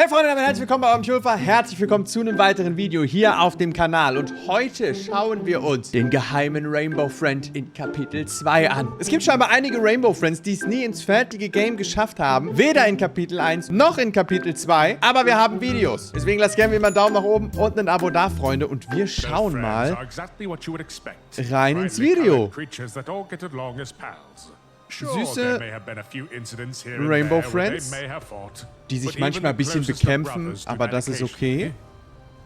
Hey Freunde, damit herzlich willkommen bei eurem Tjulfar. Herzlich willkommen zu einem weiteren Video hier auf dem Kanal. Und heute schauen wir uns den geheimen Rainbow Friend in Kapitel 2 an. Es gibt scheinbar einige Rainbow Friends, die es nie ins fertige Game geschafft haben. Weder in Kapitel 1 noch in Kapitel 2. Aber wir haben Videos. Deswegen lasst gerne wieder einen Daumen nach oben und ein Abo da, Freunde. Und wir schauen mal rein ins Video. Süße Rainbow Friends, die sich manchmal ein bisschen bekämpfen, aber das ist okay.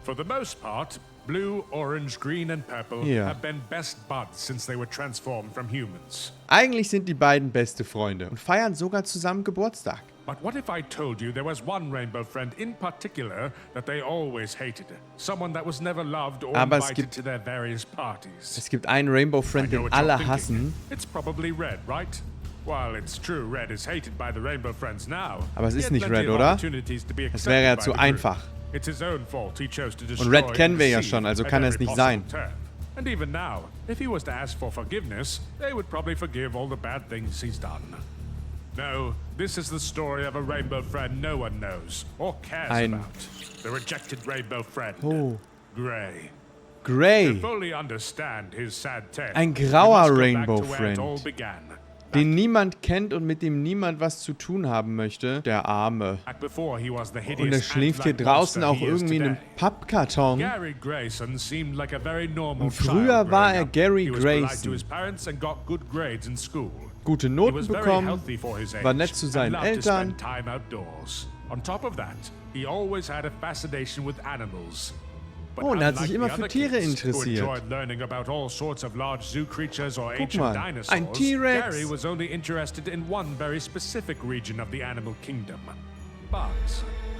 For the most part, blue, orange, green and purple have been best buds since they were transformed from humans. Eigentlich sind die beiden beste Freunde und feiern sogar zusammen Geburtstag. But what if I told you there was one rainbow friend in particular that they always hated? Someone that was never loved or invited to their various parties. Es gibt einen Rainbow Friend, den alle hassen. It's probably Red, right? While it's true Red is hated by the Rainbow Friends now. Aber es ist nicht Red, oder? Das wäre ja zu einfach. Und Red kennen wir ja schon, also kann es nicht sein. And even now, if he was to ask for forgiveness, they would probably forgive all the bad things he's done. No, this is the story of a rainbow friend no one knows or cares about. The rejected rainbow friend, Gray. Gray. To fully understand his sad tale, ein grauer Rainbow Friend, den niemand kennt und mit dem niemand was zu tun haben möchte. Der Arme. Und er schläft hier draußen auch irgendwie in einem Pappkarton. Und früher war er Gary Grayson. Gute Noten bekommen, war nett zu seinen Eltern. Oh, und er hat sich immer für Tiere interessiert. Guck mal, ein T-Rex.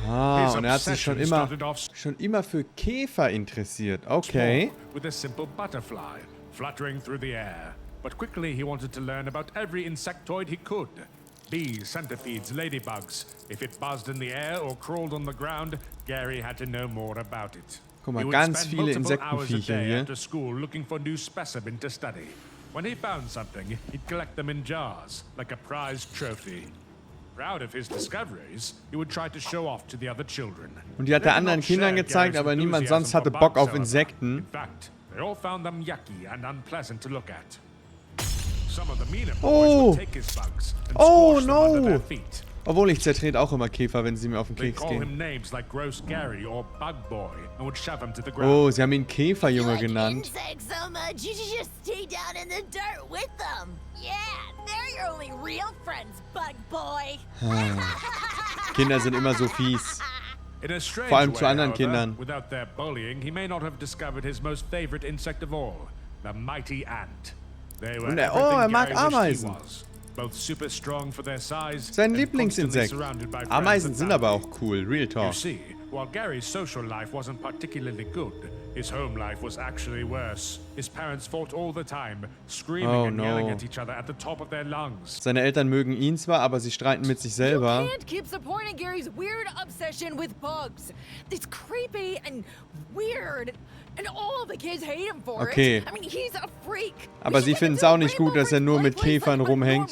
Ah, und er hat sich schon immer für Käfer interessiert. Okay. But quickly he wanted to learn about every insectoid he could. Bees, centipedes, ladybugs. If it buzzed in the air or crawled on the ground, Gary had to know more about it. Guck mal, ganz viele Insektenviecher hier. After school looking for new specimen to study. When he found something, he'd collect them in jars, like a prized trophy. Proud of his discoveries, he would try to show off to the other children. Und die hat er anderen Kindern gezeigt, aber niemand sonst hatte Bock auf Insekten. In fact, they all found them yucky and unpleasant to look at. Oh! Oh no! Obwohl, ich zertrete auch immer Käfer, wenn sie mir auf den Keks gehen. Oh, sie haben ihn Käferjunge genannt. Kinder sind immer so fies. Vor allem zu anderen Kindern. Und er mag Ameisen. Sein Lieblingsinsekt. Ameisen sind aber auch cool, Real Talk. While Gary's social life wasn't particularly good, his home life was actually worse. His parents fought all the time, screaming and yelling at each other at the top of their lungs. Seine Eltern mögen ihn zwar, aber sie streiten mit sich selber. You can't keep supporting Gary's weird obsession with bugs. It's creepy and weird. And all the kids hate him for it. I mean, he's a freak. Aber sie finden es auch nicht gut, dass er nur mit Käfern rumhängt.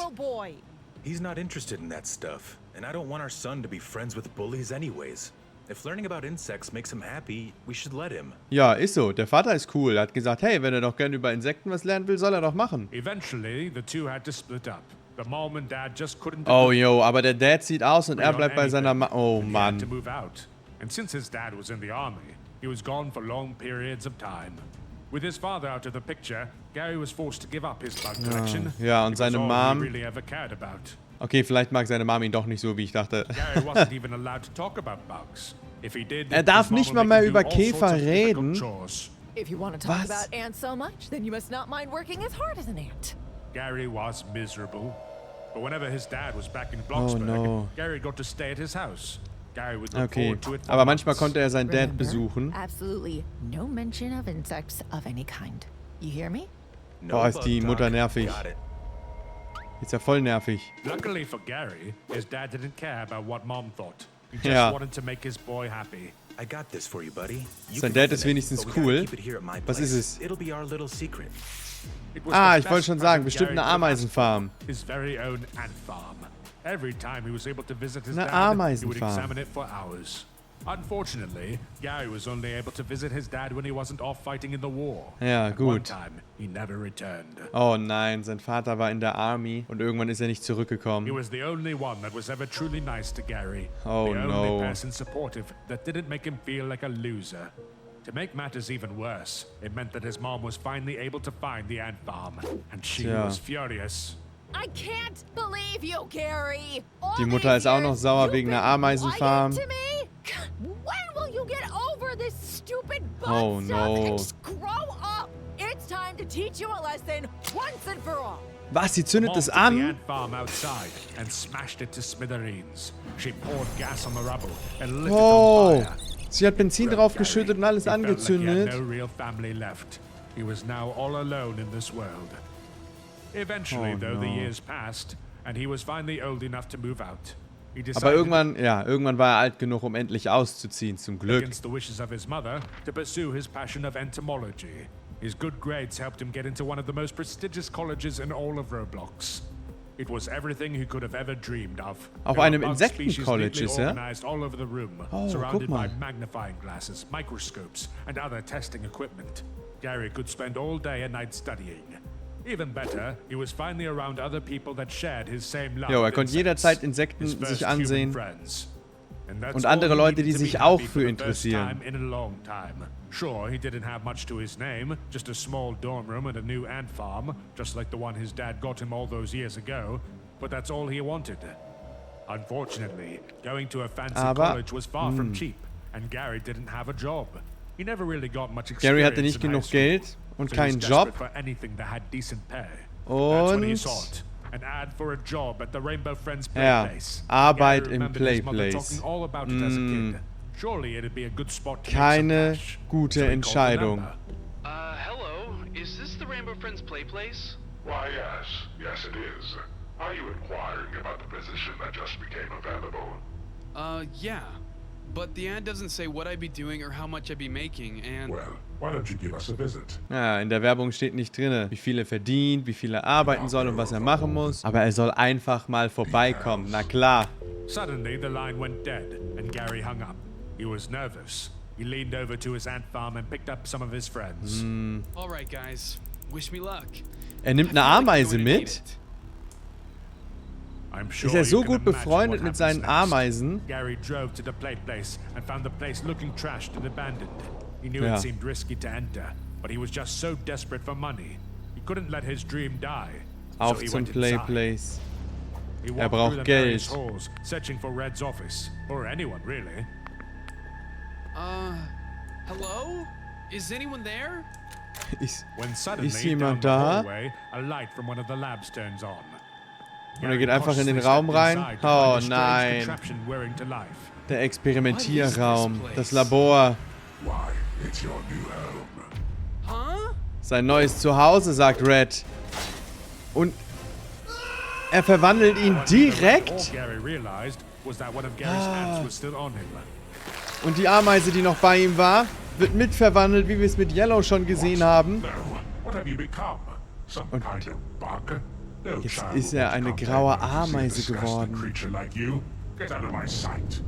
He's not interested in that stuff, and I don't want our son to be friends with bullies anyways. If learning about insects makes him happy, we should let him. Ja, ist so. Der Vater ist cool. Er hat gesagt, hey, wenn er doch gerne über Insekten was lernen will, soll er doch machen. Eventually, the two had to split up. The mom and dad just couldn't. Oh, yo, aber der Dad zieht aus und er bleibt bei seiner Oh, Mann. And since his dad was in the army, he was gone for long periods of time. With his father out of the picture, Gary was forced to give up his bug collection. Ja, und seine Mom. Really ever cared about. Okay, vielleicht mag seine Mom ihn doch nicht so, wie ich dachte. Gary wasn't even allowed to talk about bugs. If he did, er darf nicht mal mehr über Käfer reden. If you want to talk about ants so much, then you must not mind working as hard as an ant. Gary was miserable. But whenever his dad was back in Bloxburg, Gary got to stay at his house. Okay, aber manchmal konnte er seinen Dad besuchen. Absolutely no mention of insects of any kind. You hear me? Boah, ist die Mutter nervig. Ist ja voll nervig. Luckily for Gary, his dad didn't care about what mom thought. He just wanted to make his boy happy. I got this for you, buddy. Sein Dad ist wenigstens cool. Was ist es? Ah, ich wollte schon sagen, bestimmt eine Ameisenfarm. His very own ant farm. Every time he was able to visit his eine dad, Ameisenfarm. he would examine it for hours. Unfortunately, Gary was only able to visit his dad when he wasn't off fighting in the war. Ja, At one gut. time, he never returned. Oh nein, sein Vater war in der Army und irgendwann ist er nicht He zurückgekommen. was the only one that was ever truly nice to Gary. Oh, the no. only person supportive that didn't make him feel like a loser. To make matters even worse, it meant that his mom was finally able to find the ant farm, and she Tja. was furious. I can't believe you, Gary. All Die Mutter these ist auch noch years sauer you've wegen der been Ameisenfarm. lying to me? When will you get over this stupid bug Oh, stuff no. and just grow up? It's time to teach you a lesson once and for all. Was, sie zündet Mom es took the an? ant farm outside and smashed it to smithereens. She poured gas on the rubble and lit Oh, it on fire. sie hat Benzin draufgeschüttet und alles He felt like he had angezündet. no real family left. He was now all alone in this world. Eventually, Oh, though, the no. years passed, and he was finally old enough to move out. He Aber decided, irgendwann war er alt genug, um endlich auszuziehen, zum Glück. against the wishes of his mother, to pursue his passion of entomology. His good grades helped him get into one of the most prestigious colleges in all of Roblox. It was everything he could have ever dreamed of. Auf There were einem bug species Insektencollege neatly ist er? organized all over the room, Oh, surrounded guck mal. by magnifying glasses, microscopes, and other testing equipment. Gary could spend all day and night studying. Even better, he was finally around other people that shared his same love Jo, er of konnte insects, jederzeit Insekten his first sich human ansehen. friends. And that's Und all andere he Leute, die needed to sich be auch happy für for the first interessieren. time in a long time. Sure, he didn't have much to his name, just a small dorm room and a new ant farm, just like the one his dad got him all those years ago, but that's all he wanted. Unfortunately, going to a fancy Aber, college was far from cheap, and Gary didn't have a job. He never really got much Gary experience hatte nicht in high genug school, Geld und so he was keinen desperate Job. for anything that had decent pay. That's when he Und sought an ad for a job at the Rainbow Friends Ja, Playplace. Arbeit Gary im remembered his mother Playplace. talking all about it as a kid. Surely it'd be a good spot to make some Keine cash. gute So he called the Entscheidung. number. Hello? Is this the Rainbow Friends play place? Why, yes. Yes, it is. Are you inquiring about the position that just became available? Yeah. But the ad doesn't say what I'd be doing or how much I'd be making, and... Well, why don't you give us a visit? Ja, in der Werbung steht nicht drin, wie viel er verdient, wie viel er arbeiten soll und was er machen muss. Aber er soll einfach mal vorbeikommen, na klar. Suddenly, the line went dead, and Gary hung up. He was nervous. He leaned over to his ant farm and picked up some of his friends. Alright, guys. Wish me luck. Er nimmt eine I feel like I'm Ameise going to need mit. it. I'm sure Ist er so you can gut imagine befreundet what mit happens seinen next. Ameisen? Gary drove to the place and found the place looking trashed and abandoned. He knew Ja. it seemed risky to enter, but he was just so desperate for money. He couldn't let his dream die. Auf so he zum went inside. Playplace. He Er walked braucht through the various Geld. halls, searching for Red's office, or anyone really. Hello? Is anyone there? Ist, When suddenly, ist jemand down the da? hallway, a light from one of the labs turns on. Und er geht Gary einfach in den cautiously Raum stepped rein. inside to Oh find a strange nein. contraption whirring to life. Der Experimentierraum. What is this Das place? Labor. Why, it's your new home. Huh? Sein neues Zuhause, sagt Red. Und er verwandelt ihn All direkt. Gary realized was that one of Gary's ants was still on him. Und die Ameise, die noch bei ihm war, wird mitverwandelt, wie wir es mit Yellow schon gesehen haben. No, what have you become? Some kind of bug? No Jetzt child ist will er eine become graue that when you see a Ameise disgusting geworden. creature like you. Get out of my sight.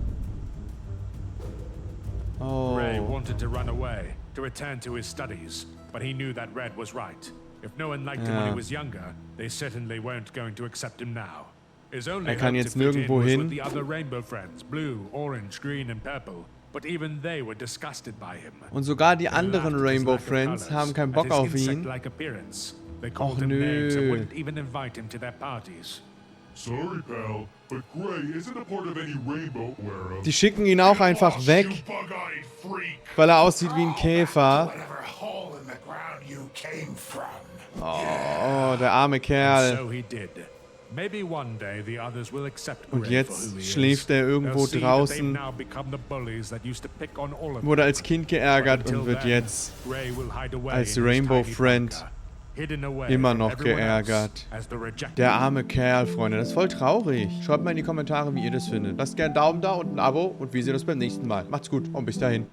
Ray Oh. wanted to run away, to return to his studies, but he knew that Red was right. If no one liked him when Ja. he was younger, they certainly weren't going to accept him now. His only Er kann hope jetzt to fit in nirgendwo was hin. with the other rainbow friends, blue, orange, green and purple, but even they were disgusted by him. Und sogar die They anderen laughed at his Rainbow lack of Friends colours haben keinen and Bock his auf ihn. insect-like appearance. They called Och, him names and nö. wouldn't even invite him to their parties. Sorry, pal, but Gray isn't a part of any rainbow where Die schicken ihn auch einfach weg, bug-eyed freak. weil er aussieht wie ein Käfer. Whatever hole in the ground you came from. Oh, der arme Kerl. So he did. Maybe one day the others will accept Und Gray jetzt for who he schläft is. er irgendwo They'll see that draußen, they've now become the bullies that used to pick on all of wurde them. als Kind geärgert But und wird until jetzt then, Gray will hide away als in his Rainbow tiny Friend bunker, hidden away immer from noch everyone else geärgert. as the rejected Der one. arme Kerl, Freunde. Das ist voll traurig. Schreibt mal in die Kommentare, wie ihr das findet. Lasst gerne einen Daumen da und ein Abo und wir sehen uns beim nächsten Mal. Macht's gut und bis dahin.